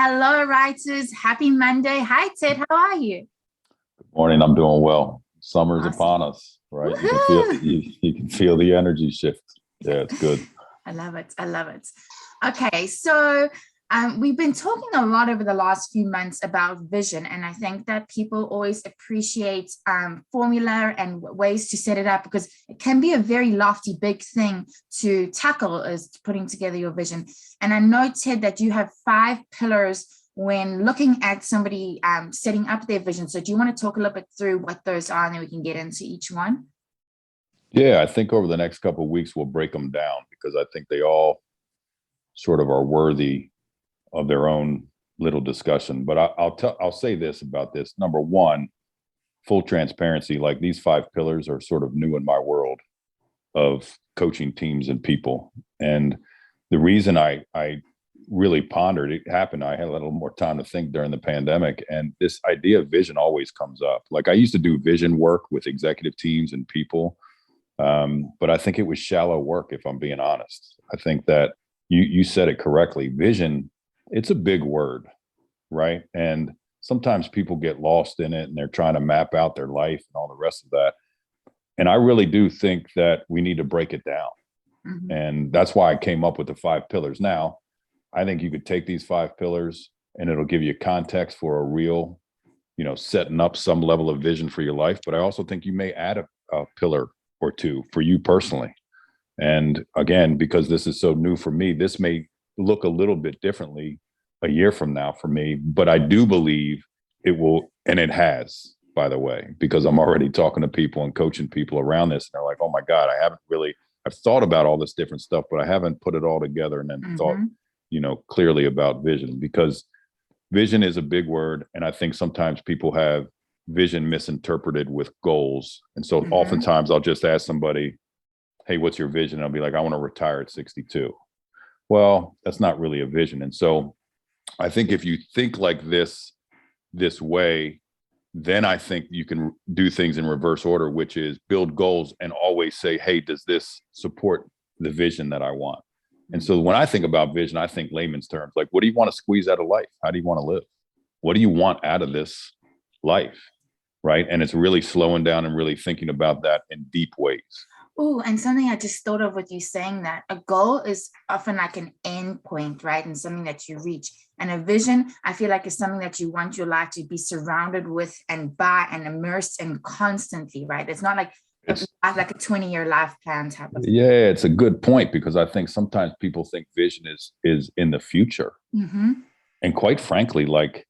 hello, writers. Happy Monday. Hi, Ted. How are you? Morning, I'm doing well. Summer's Awesome. upon us, right? You can feel Woohoo! you can feel the energy shift. Yeah, Yeah, it's good. I love it. I love it. Okay, so we've been talking a lot over the last few months about vision, and I think that people always appreciate formula and ways to set it up because it can be a very lofty, big thing to tackle is putting together your vision. And I know, Ted, that you have 5 pillars when looking at somebody setting up their vision. So do you want to talk a little bit through what those are, and then we can get into each one? Yeah, I think over the next couple of weeks we'll break them down because I think they all sort of are worthy of their own little discussion. But I'll say this about this. Number one, full transparency. Like these 5 pillars are sort of new in my world of coaching teams and people. And the reason I really pondered it happened, I had a little more time to think during the pandemic. And this idea of vision always comes up. Like I used to do vision work with executive teams and people. But I think it was shallow work, if I'm being honest. I think that you said it correctly. Vision, it's a big word, right? And sometimes people get lost in it and they're trying to map out their life and all the rest of that. And I really do think that we need to break it down. Mhm. And that's why I came up with the 5 pillars. Now, I think you could take these 5 pillars and it'll give you context for a real, setting up some level of vision for your life. But I also think you may add a pillar or two for you personally. And again, because this is so new for me, this may look a little bit differently a year from now for me, but I do believe it will, and it has, by the way, because I'm already talking to people and coaching people around this. And they're like, oh my God, I've thought about all this different stuff, but I haven't put it all together and then thought, Mhm. clearly about vision, because vision is a big word. And I think sometimes people have vision misinterpreted with goals. And so Mhm. oftentimes I'll just ask somebody, hey, what's your vision? And I'll be like, I want to retire at 62. Well, that's not really a vision. And so I think if you think like this way, then I think you can do things in reverse order, which is build goals and always say, hey, does this support the vision that I want? And so when I think about vision, I think layman's terms, like, what do you want to squeeze out of life? How do you want to live? What do you want out of this life? Right. And it's really slowing down and really thinking about that in deep ways. Oh, and something I just thought of with you saying that a goal is often like an end point, right? And something that you reach. And a vision, I feel like is something that you want your life to be surrounded with and by and immersed in constantly, right? It's not like It's like a 20-year life plan type of. Yeah, it's a good point because I think sometimes people think vision is in the future. Mm-hmm. And quite frankly, like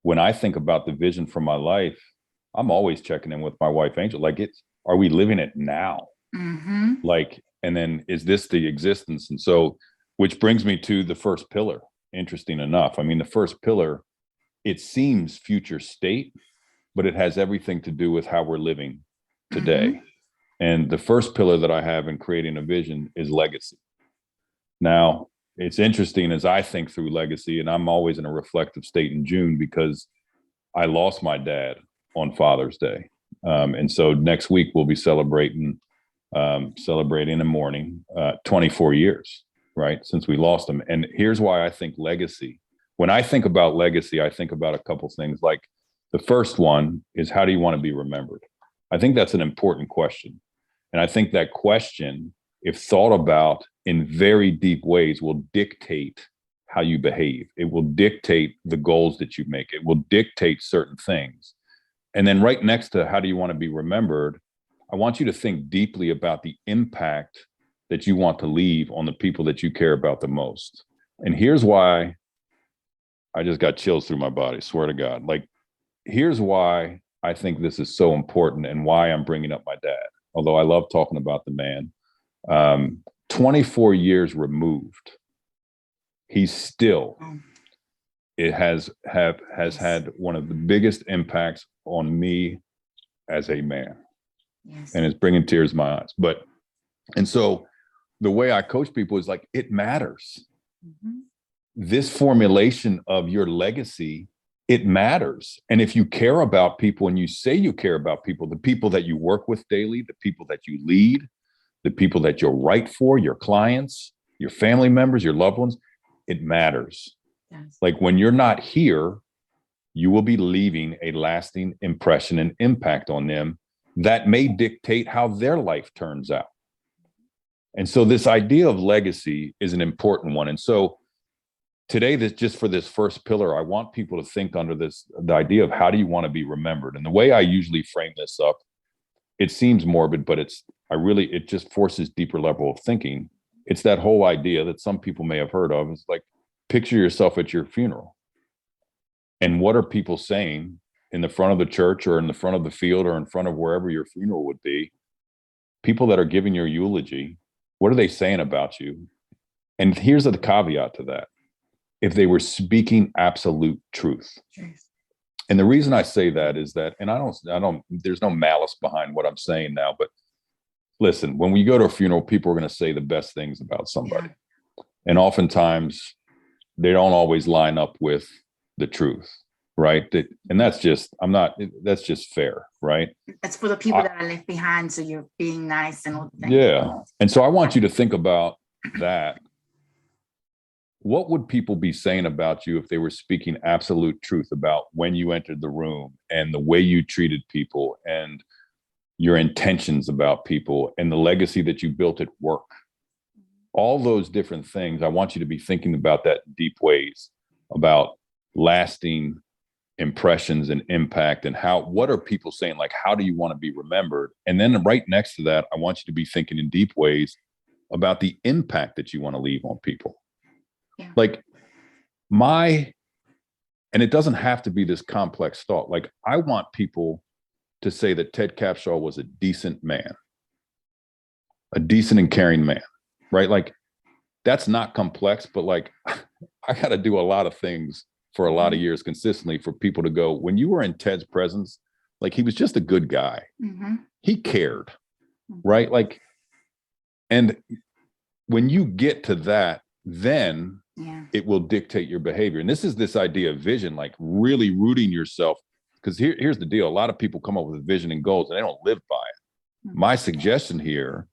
when I think about the vision for my life, I'm always checking in with my wife, Angel. Like, are we living it now? Mm-hmm. Like, and then is this the existence? And so, which brings me to the first pillar. Interesting enough. I mean, the first pillar, it seems future state, but it has everything to do with how we're living Mm-hmm. today. And the first pillar that I have in creating a vision is legacy. Now, it's interesting as I think through legacy, and I'm always in a reflective state in June because I lost my dad on Father's Day. And so next week we'll be celebrating in mourning 24 years, right, since we lost him. And here's why I think legacy. When I think about legacy, I think about a couple things. Like the first one is, how do you want to be remembered? I think that's an important question. And I think that question, if thought about in very deep ways, will dictate how you behave. It will dictate the goals that you make. It will dictate certain things. And then right next to how do you want to be remembered, I want you to think deeply about the impact that you want to leave on the people that you care about the most. And here's why I just got chills through my body, swear to God. Like, here's why I think this is so important and why I'm bringing up my dad. Although I love talking about the man, 24 years removed, he's still, it has Yes. had one of the biggest impacts on me as a man. Yes. And it's bringing tears to my eyes. And so the way I coach people is like, it matters. Mm-hmm. This formulation of your legacy, it matters. And if you care about people and you say you care about people, the people that you work with daily, the people that you lead, the people that you'll write for, your clients, your family members, your loved ones, it matters. Yes. Like when you're not here, you will be leaving a lasting impression and impact on them that may dictate how their life turns out. And so this idea of legacy is an important one. And so today, this just for this first pillar, I want people to think under this, the idea of how do you want to be remembered? And the way I usually frame this up, it seems morbid, but it just forces deeper level of thinking. It's that whole idea that some people may have heard of. It's like, picture yourself at your funeral. And what are people saying in the front of the church or in the front of the field or in front of wherever your funeral would be? People that are giving your eulogy, what are they saying about you? And here's the caveat to that. If they were speaking absolute truth. And the reason I say that is that, and I don't, there's no malice behind what I'm saying now, but listen, when we go to a funeral, people are going to say the best things about somebody. And oftentimes they don't always line up with the truth, right? That's just fair, right? It's for the people that are left behind. So you're being nice and all the things. Yeah. And so I want you to think about that. What would people be saying about you if they were speaking absolute truth about when you entered the room and the way you treated people and your intentions about people and the legacy that you built at work? All those different things, I want you to be thinking about that in deep ways, about lasting impressions and impact and what are people saying? Like, how do you want to be remembered? And then right next to that, I want you to be thinking in deep ways about the impact that you want to leave on people. Yeah. Like and it doesn't have to be this complex thought. Like, I want people to say that Ted Capshaw was a decent man, a decent and caring man, right? Like, that's not complex, but like, I got to do a lot of things for a lot of years consistently for people to go, when you were in Ted's presence, like, he was just a good guy. Mm-hmm. He cared, right? Like, and when you get to that, then it will dictate your behavior. And this is this idea of vision, like really rooting yourself. Because here's the deal. A lot of people come up with a vision and goals and they don't live by it. Mm-hmm. My suggestion here,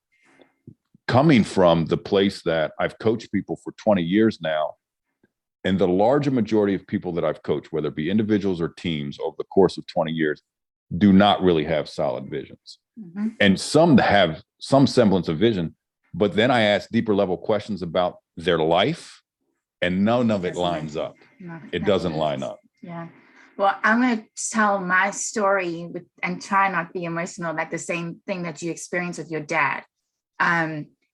coming from the place that I've coached people for 20 years now, and the larger majority of people that I've coached, whether it be individuals or teams over the course of 20 years, do not really have solid visions. Mm-hmm. And some have some semblance of vision, but then I ask deeper level questions about their life, and none of it lines up. It doesn't line up. Yeah. Well, I'm going to tell my story and try not to be emotional, like the same thing that you experienced with your dad.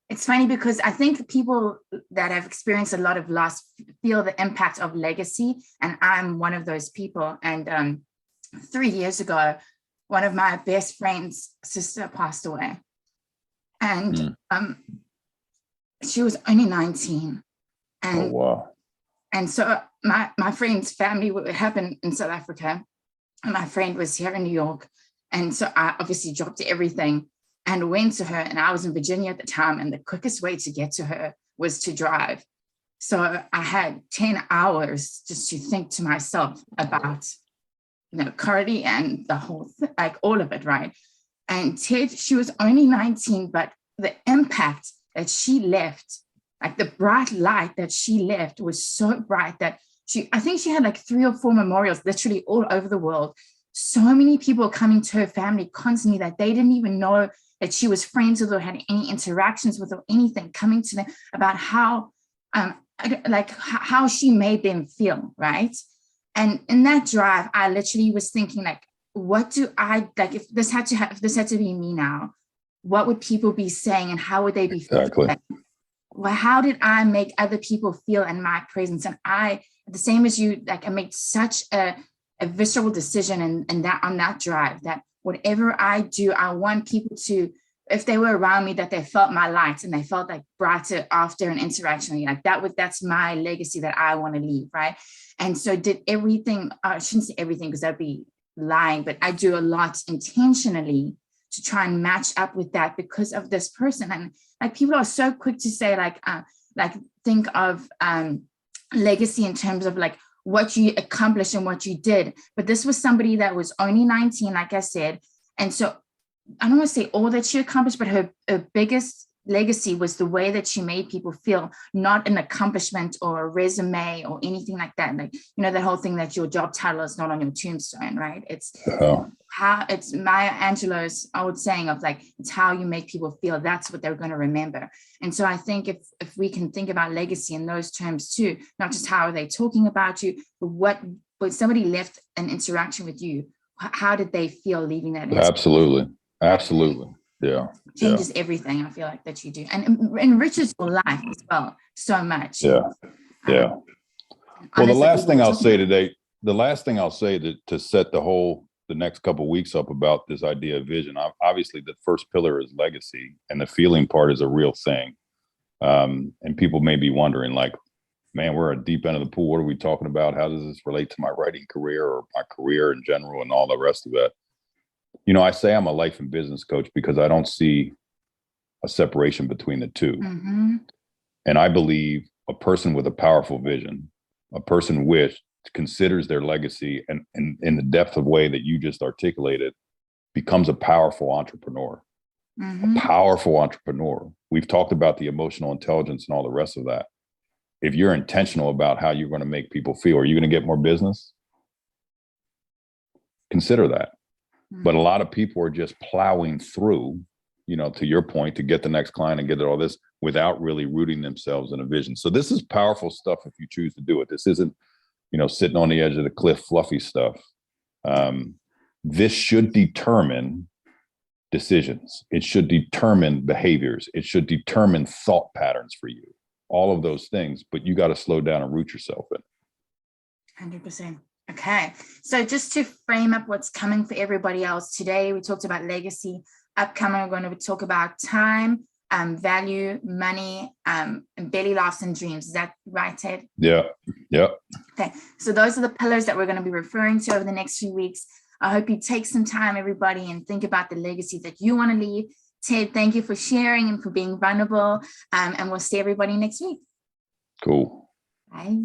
It's funny because I think people that have experienced a lot of loss feel the impact of legacy, and I'm one of those people. And 3 years ago, one of my best friend's sister passed away, and she was only 19. And, oh, wow. And so my friend's family happened in South Africa, and my friend was here in New York. And so I obviously dropped everything and went to her. And I was in Virginia at the time, and the quickest way to get to her was to drive. So I had 10 hours just to think to myself about, Cardi and the whole thing, like all of it, right? And Ted, she was only 19, but the impact that she left, like the bright light that she left was so bright that I think she had like 3 or 4 memorials literally all over the world. So many people coming to her family constantly that they didn't even know that she was friends with or had any interactions with or anything, coming to them about how she made them feel, right? And in that drive, I literally was thinking, like, what do I, like, if this had to be me now, what would people be saying and how would they be feeling? Exactly. Well, how did I make other people feel in my presence? And I, the same as you, like, I made such a visceral decision and that on that drive, that whatever I do, I want people to, if they were around me, that they felt my light and they felt like brighter after an interaction. Like that's my legacy that I want to leave, right? And so did everything, I shouldn't say everything because that'd be lying, but I do a lot intentionally to try and match up with that because of this person. And like, people are so quick to say like think of legacy in terms of like what you accomplished and what you did. But this was somebody that was only 19, like I said. And so I don't want to say all that she accomplished, but her biggest legacy was the way that you made people feel, not an accomplishment or a resume or anything like that. Like, that whole thing that your job title is not on your tombstone, right? It's how it's Maya Angelou's old saying of like, it's how you make people feel. That's what they're going to remember. And so I think if we can think about legacy in those terms too, not just how are they talking about you, but when somebody left an interaction with you, how did they feel leaving that? Absolutely. Yeah. Changes everything, I feel like, that you do, and enriches your life as well so much. Well, the last thing I'll say to set the next couple of weeks up about this idea of vision, obviously the first pillar is legacy, and the feeling part is a real thing. And people may be wondering, like, man, we're at deep end of the pool. What are we talking about? How does this relate to my writing career or my career in general and all the rest of it? I say I'm a life and business coach because I don't see a separation between the two. Mm-hmm. And I believe a person with a powerful vision, a person which considers their legacy and in the depth of way that you just articulated, becomes a powerful entrepreneur. Mm-hmm. A powerful entrepreneur. We've talked about the emotional intelligence and all the rest of that. If you're intentional about how you're going to make people feel, are you going to get more business? Consider that. But a lot of people are just plowing through, to your point, to get the next client and get all this without really rooting themselves in a vision. So this is powerful stuff if you choose to do it. This isn't, sitting on the edge of the cliff, fluffy stuff. This should determine decisions. It should determine behaviors. It should determine thought patterns for you. All of those things, but you got to slow down and root yourself in. 100%. Okay. So just to frame up what's coming for everybody else today, we talked about legacy. Upcoming, we're going to talk about time, value, money, and belly laughs and dreams. Is that right, Ted? Yeah. Okay. So those are the pillars that we're going to be referring to over the next few weeks. I hope you take some time, everybody, and think about the legacy that you want to leave. Ted, thank you for sharing and for being vulnerable. And we'll see everybody next week. Cool. Bye.